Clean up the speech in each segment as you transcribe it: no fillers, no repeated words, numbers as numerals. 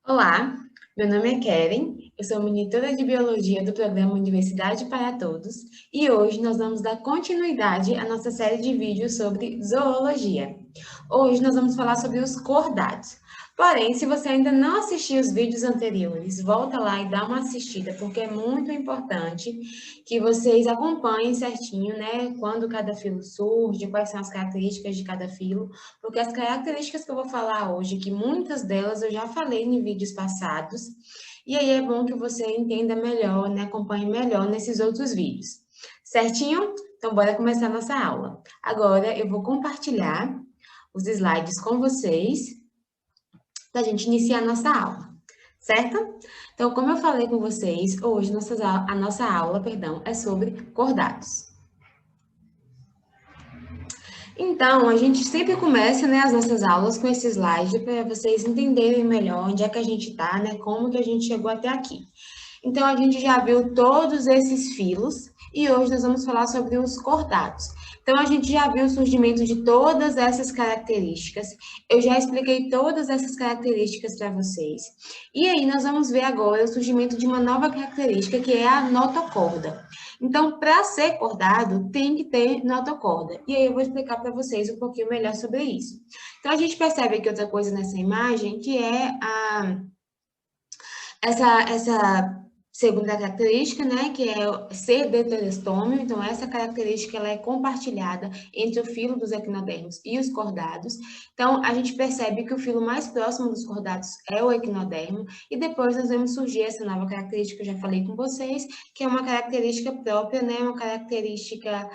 Olá, meu nome é Keren, eu sou monitora de Biologia do programa Universidade para Todos e hoje nós vamos dar continuidade à nossa série de vídeos sobre zoologia. Hoje nós vamos falar sobre os cordados. Porém, se você ainda não assistiu os vídeos anteriores, volta lá e dá uma assistida, porque é muito importante que vocês acompanhem certinho, né, quando cada filo surge, quais são as características de cada filo, porque as características que eu vou falar hoje, que muitas delas eu já falei em vídeos passados, e aí é bom que você entenda melhor, né, acompanhe melhor nesses outros vídeos. Certinho? Então, bora começar a nossa aula. Agora, eu vou compartilhar os slides com vocês, para a gente iniciar a nossa aula, certo? Então, como eu falei com vocês, hoje a nossa aula, é sobre cordados. Então, a gente sempre começa, né, as nossas aulas com esse slide para vocês entenderem melhor onde é que a gente está, né, como que a gente chegou até aqui. Então, a gente já viu todos esses filos e hoje nós vamos falar sobre os cordados. Então, a gente já viu o surgimento de todas essas características. Eu já expliquei todas essas características para vocês. E aí, nós vamos ver agora o surgimento de uma nova característica, que é a notocorda. Então, para ser cordado, tem que ter notocorda. E aí, eu vou explicar para vocês um pouquinho melhor sobre isso. Então, a gente percebe aqui outra coisa nessa imagem, que é essa segunda característica, né, que é ser deuterostômio. Então, essa característica ela é compartilhada entre o filo dos equinodermos e os cordados. Então, a gente percebe que o filo mais próximo dos cordados é o equinodermo, e depois nós vemos surgir essa nova característica que eu já falei com vocês, que é uma característica própria, né, uma característica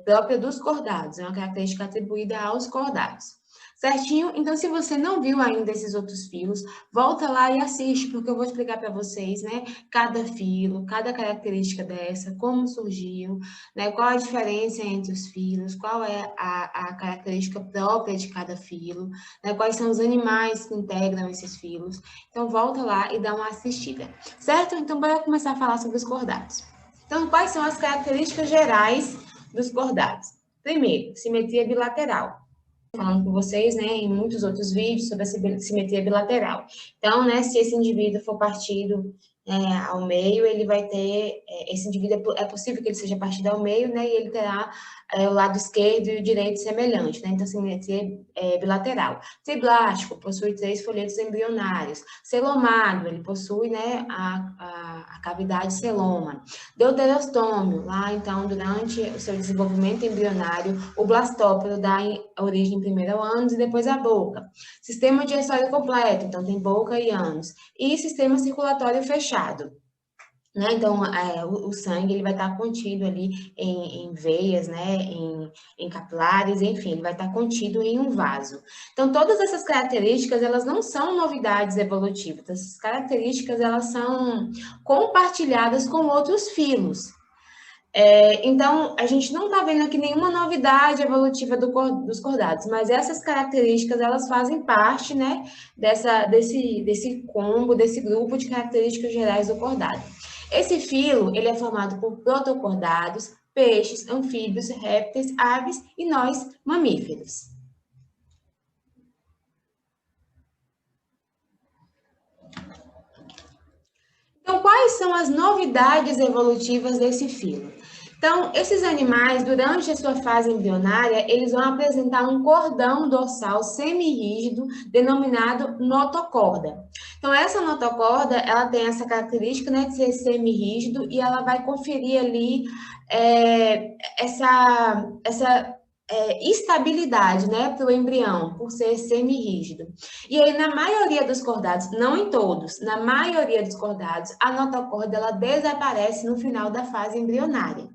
própria dos cordados, é uma característica atribuída aos cordados. Certinho? Então, se você não viu ainda esses outros filos, volta lá e assiste, porque eu vou explicar para vocês, né, cada filo, cada característica dessa, como surgiu, né, qual a diferença entre os filos, qual é a característica própria de cada filo, né, quais são os animais que integram esses filos. Então, volta lá e dá uma assistida, certo? Então, bora começar a falar sobre os cordados. Então, quais são as características gerais dos cordados? Primeiro, simetria bilateral. Falando com vocês, né, em muitos outros vídeos sobre a simetria bilateral. Então, né, se esse indivíduo for partido ao meio, ele vai ter, esse indivíduo é possível que ele seja partido ao meio, né, e ele terá o lado esquerdo e o direito semelhante, né, então simetria bilateral. Triblástico, possui 3 folhetos embrionários. Celomado, ele possui, né, a cavidade celoma. Deuterostômio, lá, então, durante o seu desenvolvimento embrionário, o blastóporo dá origem primeiro ao ânus e depois à boca. Sistema digestório completo, então tem boca e ânus. E sistema circulatório fechado. Né? Então, o sangue ele vai estar contido ali em veias, né? em capilares, enfim, ele vai estar contido em um vaso. Então, todas essas características, elas não são novidades evolutivas. Essas características, elas são compartilhadas com outros filos. Então, a gente não está vendo aqui nenhuma novidade evolutiva dos cordados, mas essas características, elas fazem parte, né, desse combo, desse grupo de características gerais do cordado. Esse filo, ele é formado por protocordados, peixes, anfíbios, répteis, aves e nós, mamíferos. Então, quais são as novidades evolutivas desse filo? Então, esses animais, durante a sua fase embrionária, eles vão apresentar um cordão dorsal semirrígido, denominado notocorda. Então, essa notocorda, ela tem essa característica, né, de ser semirrígido, e ela vai conferir ali essa estabilidade, né, para o embrião, por ser semirrígido. E aí, na maioria dos cordados, não em todos, na maioria dos cordados, a notocorda ela desaparece no final da fase embrionária.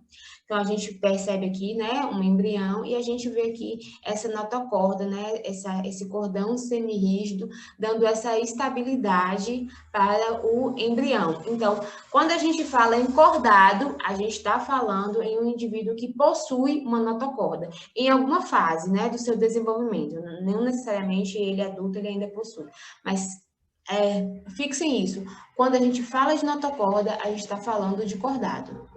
Então, a gente percebe aqui, né, um embrião e a gente vê aqui essa notocorda, né, esse cordão semirrígido, dando essa estabilidade para o embrião. Então, quando a gente fala em cordado, a gente está falando em um indivíduo que possui uma notocorda, em alguma fase, né, do seu desenvolvimento. Não necessariamente ele adulto, ele ainda possui, mas fixem isso. Quando a gente fala de notocorda, a gente está falando de cordado.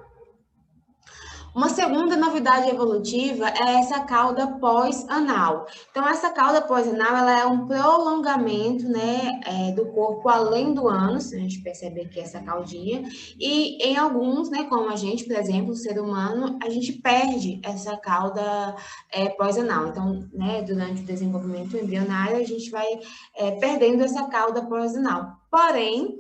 Uma segunda novidade evolutiva é essa cauda pós-anal. Então, essa cauda pós-anal, ela é um prolongamento, né, do corpo além do ânus, a gente percebe aqui essa caudinha, e em alguns, né, como a gente, por exemplo, o ser humano, a gente perde essa cauda pós-anal. Então, né, durante o desenvolvimento embrionário, a gente vai perdendo essa cauda pós-anal. Porém,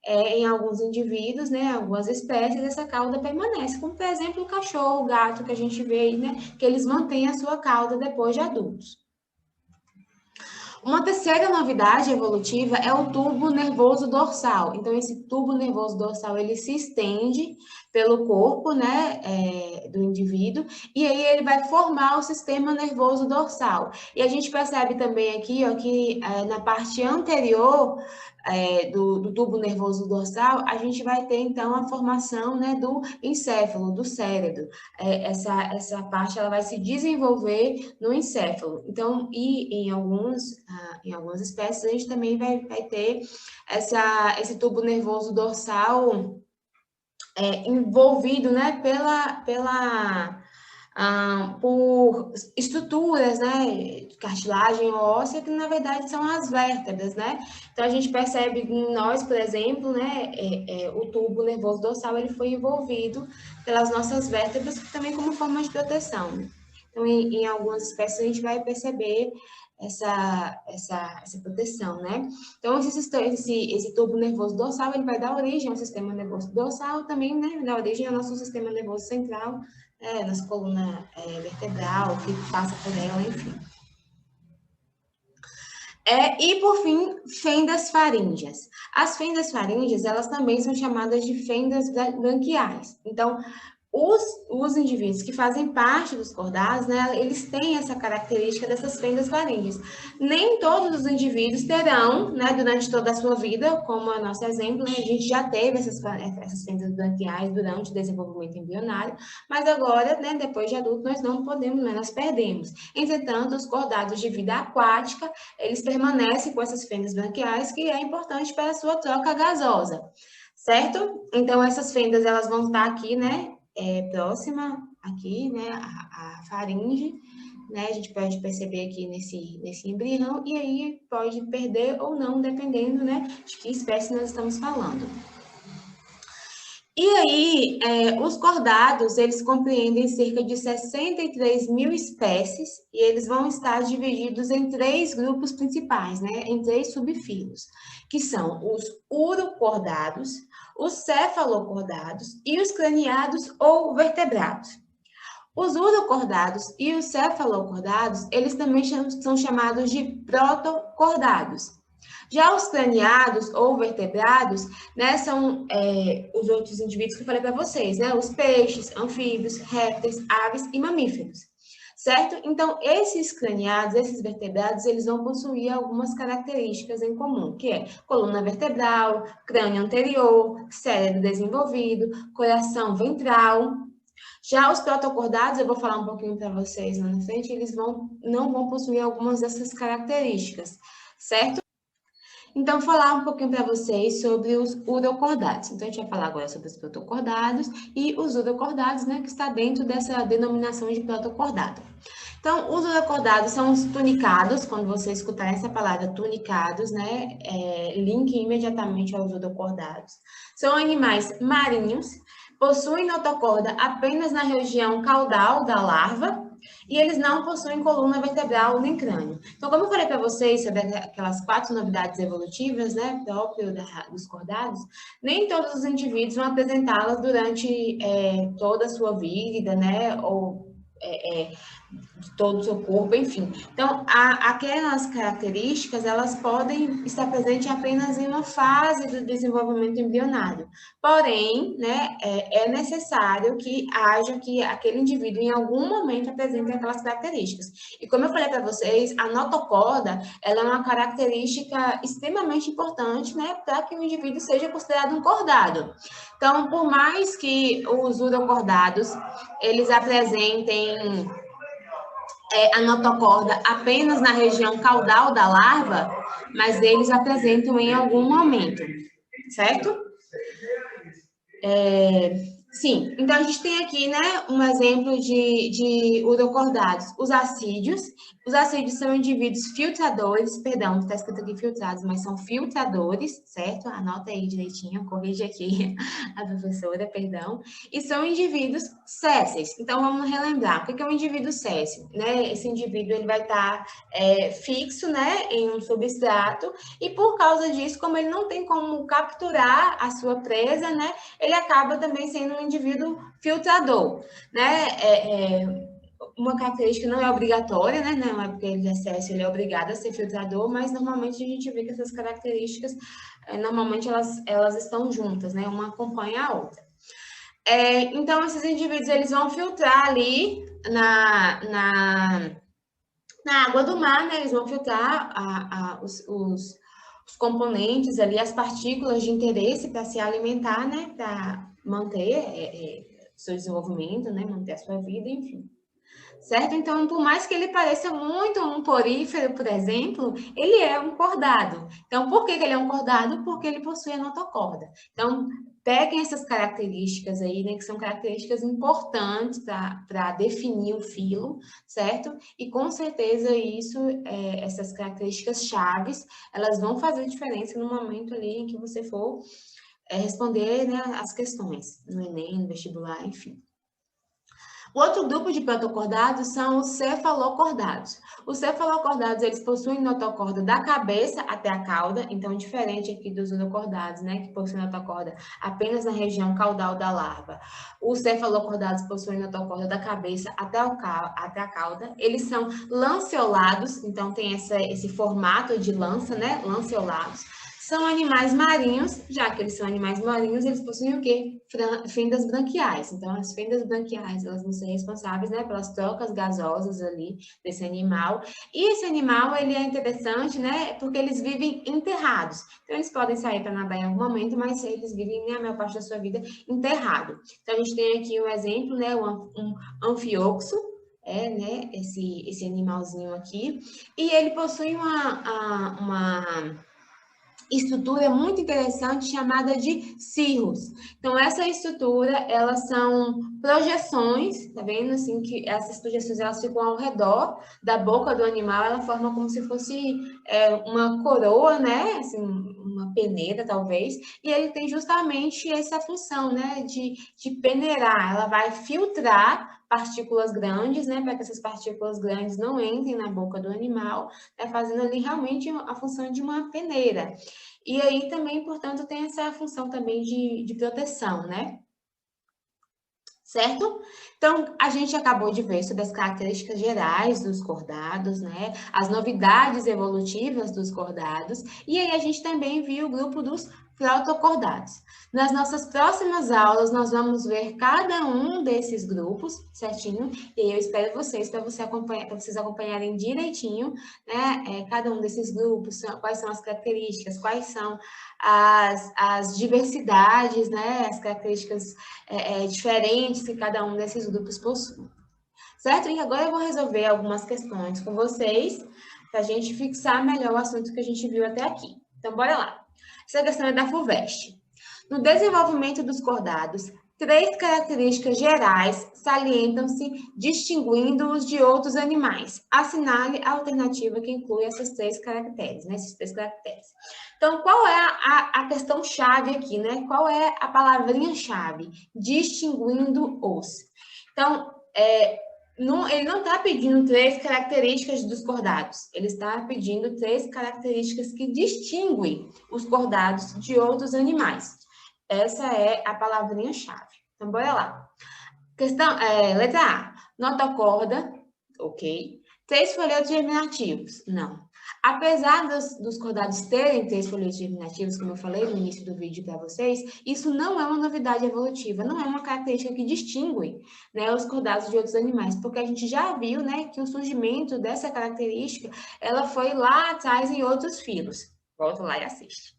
em alguns indivíduos, né, algumas espécies, essa cauda permanece, como, por exemplo, o cachorro, o gato, que a gente vê aí, né, que eles mantêm a sua cauda depois de adultos. Uma terceira novidade evolutiva é o tubo nervoso dorsal. Então, esse tubo nervoso dorsal, ele se estende pelo corpo, né, do indivíduo, e aí ele vai formar o sistema nervoso dorsal. E a gente percebe também aqui, ó, que na parte anterior do tubo nervoso dorsal, a gente vai ter, então, a formação, né, do encéfalo, do cérebro. Essa parte, ela vai se desenvolver no encéfalo. Então, e em algumas espécies, a gente também vai ter esse tubo nervoso dorsal envolvido, né, por estruturas, né, de cartilagem óssea, que na verdade são as vértebras, né? Então a gente percebe em nós, por exemplo, né, o tubo nervoso dorsal ele foi envolvido pelas nossas vértebras também como forma de proteção. Então, em algumas espécies a gente vai perceber essa proteção, né? Então, esse tubo nervoso dorsal, ele vai dar origem ao sistema nervoso dorsal, também, né, dar origem ao nosso sistema nervoso central, nossa coluna vertebral, que passa por ela, enfim. E, por fim, fendas faríngeas. As fendas faríngeas, elas também são chamadas de fendas branquiais. Então, os indivíduos que fazem parte dos cordados, né, eles têm essa característica dessas fendas faríngeas. Nem todos os indivíduos terão, né, durante toda a sua vida, como é nosso exemplo, né, a gente já teve essas fendas branquiais durante o desenvolvimento embrionário, mas agora, né, depois de adulto, nós não podemos, né, nós perdemos. Entretanto, os cordados de vida aquática, eles permanecem com essas fendas branquiais, que é importante para a sua troca gasosa, certo? Então, essas fendas, elas vão estar aqui, né, próxima aqui, né, a faringe, né, a gente pode perceber aqui nesse embrião, e aí pode perder ou não, dependendo, né, de que espécie nós estamos falando. E aí, os cordados, eles compreendem cerca de 63 mil espécies, e eles vão estar divididos em 3 grupos principais, né, em 3 subfilos, que são os urocordados, os cefalocordados e os craniados ou vertebrados. Os urocordados e os cefalocordados, eles também são chamados de protocordados. Já os craniados ou vertebrados, né, são os outros indivíduos que eu falei para vocês, né, os peixes, anfíbios, répteis, aves e mamíferos, certo? Então, esses craniados, esses vertebrados, eles vão possuir algumas características em comum, que é coluna vertebral, crânio anterior, cérebro desenvolvido, coração ventral. Já os protocordados, eu vou falar um pouquinho para vocês lá na frente, eles não vão possuir algumas dessas características, certo? Então, falar um pouquinho para vocês sobre os urocordados. Então, a gente vai falar agora sobre os protocordados e os urocordados, né, que está dentro dessa denominação de protocordado. Então, os urocordados são os tunicados, quando você escutar essa palavra tunicados, né, link imediatamente aos urocordados. São animais marinhos, possuem notocorda apenas na região caudal da larva, e eles não possuem coluna vertebral nem crânio. Então, como eu falei para vocês sobre aquelas 4 novidades evolutivas, né, próprio dos cordados, nem todos os indivíduos vão apresentá-las durante toda a sua vida, né, ou de todo o seu corpo, enfim. Então, aquelas características, elas podem estar presentes apenas em uma fase do desenvolvimento embrionário. Porém, né, é necessário que haja que aquele indivíduo, em algum momento, apresente aquelas características. E como eu falei para vocês, a notocorda, ela é uma característica extremamente importante, né, para que o indivíduo seja considerado um cordado. Então, por mais que os urocordados, eles apresentem a notocorda apenas na região caudal da larva, mas eles apresentam em algum momento, certo? Sim, então a gente tem aqui, né, um exemplo de urocordados, os acídeos. Os acídeos são indivíduos filtradores, perdão, está escrito aqui filtrados, mas são filtradores, certo? Anota aí direitinho, corrige aqui a professora, perdão. E são indivíduos sésseis. Então vamos relembrar, o que é um indivíduo sésseo? Né? Esse indivíduo ele vai estar fixo, né, em um substrato, e por causa disso, como ele não tem como capturar a sua presa, né, ele acaba também sendo um indivíduo filtrador, né? Uma característica não é obrigatória, né? Não é porque ele é excesso, ele é obrigado a ser filtrador, mas normalmente a gente vê que essas características, normalmente elas estão juntas, né? Uma acompanha a outra. Então, esses indivíduos, eles vão filtrar ali na água do mar, né? Eles vão filtrar os componentes ali, as partículas de interesse para se alimentar, né? Para manter seu desenvolvimento, né? Manter a sua vida, enfim. Certo? Então, por mais que ele pareça muito um porífero, por exemplo, ele é um cordado. Então, por que ele é um cordado? Porque ele possui a notocorda. Então, peguem essas características aí, né, que são características importantes para definir o filo, certo? E com certeza isso, essas características chaves, elas vão fazer diferença no momento ali em que você for responder, né, as questões, no Enem, no vestibular, enfim. O outro grupo de protocordados são os cefalocordados. Os cefalocordados, eles possuem notocorda da cabeça até a cauda, então diferente aqui dos urocordados, né, que possuem notocorda apenas na região caudal da larva. Os cefalocordados possuem notocorda da cabeça até a cauda. Eles são lanceolados, então tem esse formato de lança, né, lanceolados. São animais marinhos, já que eles são animais marinhos, eles possuem o quê? Fendas branquiais. Então, as fendas branquiais, elas vão ser responsáveis, né, pelas trocas gasosas ali desse animal. E esse animal, ele é interessante, né, porque eles vivem enterrados. Então, eles podem sair para nadar em algum momento, mas eles vivem, né, a maior parte da sua vida enterrado. Então, a gente tem aqui um exemplo, né, um anfioxo, né, esse animalzinho aqui. E ele possui uma estrutura muito interessante chamada de cirros. Então, essa estrutura, elas são projeções, tá vendo? Assim, que essas projeções, elas ficam ao redor da boca do animal, ela forma como se fosse uma coroa, né? Assim, uma peneira, talvez, e ele tem justamente essa função, né? De peneirar, ela vai filtrar partículas grandes, né? Para que essas partículas grandes não entrem na boca do animal, né, fazendo ali realmente a função de uma peneira. E aí também, portanto, tem essa função também de proteção, né? Certo? Então, a gente acabou de ver sobre as características gerais dos cordados, né? As novidades evolutivas dos cordados. E aí a gente também viu o grupo dos protocordados. Nas nossas próximas aulas, nós vamos ver cada um desses grupos, certinho? E aí eu espero vocês para vocês acompanharem direitinho, né? Cada um desses grupos, quais são as características, quais são as diversidades, né? As características diferentes que cada um desses grupos possui. Certo? E agora eu vou resolver algumas questões com vocês, para a gente fixar melhor o assunto que a gente viu até aqui. Então, bora lá. Essa questão é da FUVEST. No desenvolvimento dos cordados, 3 características gerais salientam-se, distinguindo-os de outros animais. Assinale a alternativa que inclui essas 3 caracteres, né? Esses 3 caracteres. Então, qual é a questão-chave aqui, né? Qual é a palavrinha-chave? Distinguindo-os. Então, ele não está pedindo 3 características dos cordados, ele está pedindo 3 características que distinguem os cordados de outros animais. Essa é a palavrinha-chave. Então, bora lá. Letra A. Notocorda, ok. 3 folhetos germinativos, não. Apesar dos cordados terem 3 folhetos germinativos, como eu falei no início do vídeo para vocês, isso não é uma novidade evolutiva, não é uma característica que distingue, né, os cordados de outros animais, porque a gente já viu, né, que o surgimento dessa característica, ela foi lá atrás em outros filos. Volta lá e assiste.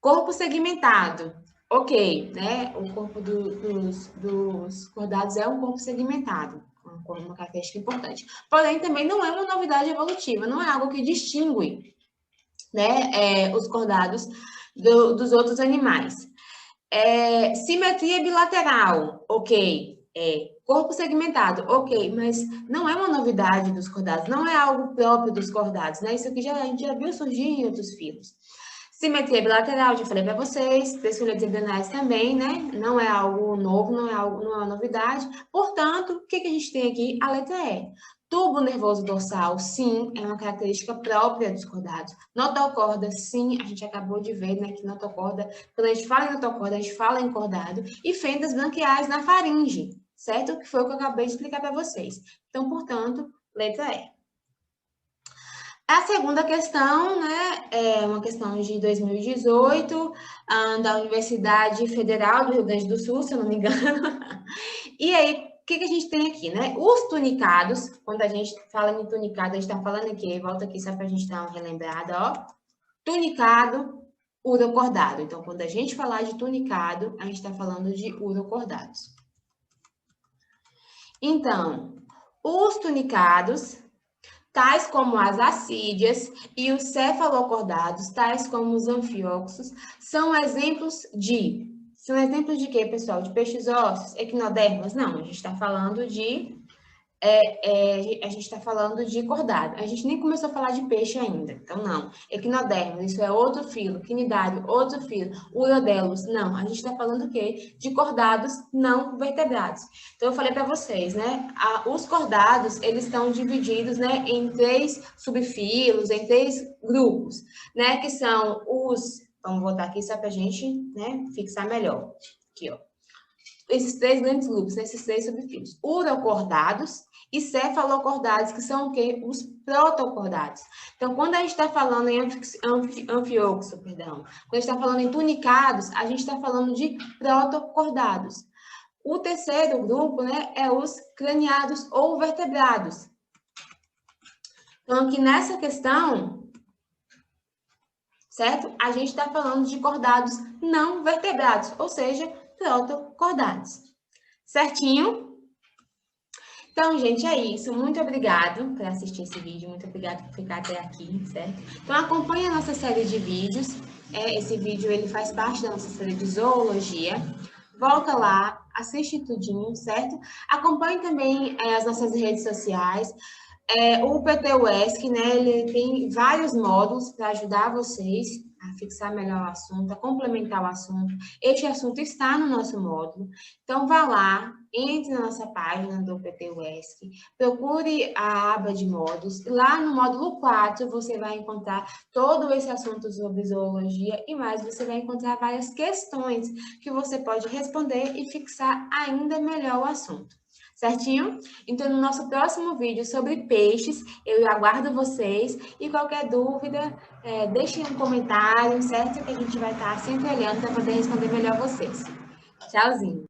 Corpo segmentado. Ok, né? O corpo dos cordados é um corpo segmentado, uma característica importante. Porém, também não é uma novidade evolutiva, não é algo que distingue, né, os cordados dos outros animais. Simetria bilateral, ok. Corpo segmentado, ok, mas não é uma novidade dos cordados, não é algo próprio dos cordados, né? Isso aqui a gente já viu surgir em outros filos. Simetria bilateral, já falei para vocês, texturas hexagonais também, né? Não é algo novo, não é uma novidade. Portanto, o que a gente tem aqui? A letra E. Tubo nervoso dorsal, sim, é uma característica própria dos cordados. Notocorda, sim, a gente acabou de ver, né, que notocorda, quando a gente fala em notocorda, a gente fala em cordado. E fendas branquiais na faringe, certo? Que foi o que eu acabei de explicar para vocês. Então, portanto, letra E. A segunda questão, né, é uma questão de 2018, da Universidade Federal do Rio Grande do Sul, se eu não me engano. E aí, o que a gente tem aqui, né? Os tunicados, quando a gente fala em tunicado, a gente está falando aqui, volta aqui só para a gente dar uma relembrada, ó. Tunicado, urocordado. Então, quando a gente falar de tunicado, a gente está falando de urocordados. Então, os tunicados, tais como as assídeas e os cefalocordados, tais como os anfíoxos, são exemplos de... São exemplos de quê, pessoal? De peixes ósseos, equinodermas? Não, a gente está falando de... a gente está falando de cordado. A gente nem começou a falar de peixe ainda, então não. Equinodermos, isso é outro filo. Quinidário, outro filo. Urodelos, não. A gente está falando o quê? De cordados não vertebrados. Então, eu falei para vocês, né? Os cordados, eles estão divididos, né, em 3 subfilos, em 3 grupos, né? Que são os... Vamos voltar aqui só para a gente, né, fixar melhor. Aqui, ó. Esses 3 grandes grupos, né, esses 3 subfilos. Urocordados e cefalocordados, que são o quê? Os protocordados. Então, quando a gente está falando em anfíoxo, perdão, quando a gente está falando em tunicados, a gente está falando de protocordados. O terceiro grupo, né, é os craniados ou vertebrados. Então, aqui nessa questão, certo? A gente está falando de cordados não vertebrados, ou seja, protocordados. Certinho? Então, gente, é isso. Muito obrigado por assistir esse vídeo. Muito obrigado por ficar até aqui, certo? Então, acompanhe a nossa série de vídeos. Esse vídeo, ele faz parte da nossa série de zoologia. Volta lá, assiste tudinho, certo? Acompanhe também as nossas redes sociais. O PT UESC, né, ele tem vários módulos para ajudar vocês a fixar melhor o assunto, a complementar o assunto. Este assunto está no nosso módulo. Então, vá lá, entre na nossa página do PT UESC, procure a aba de módulos. Lá no módulo 4, você vai encontrar todo esse assunto sobre zoologia e mais, você vai encontrar várias questões que você pode responder e fixar ainda melhor o assunto. Certinho? Então, no nosso próximo vídeo sobre peixes, eu aguardo vocês. E qualquer dúvida, deixem um comentário, certo? Que a gente vai estar sempre olhando para poder responder melhor vocês. Tchauzinho!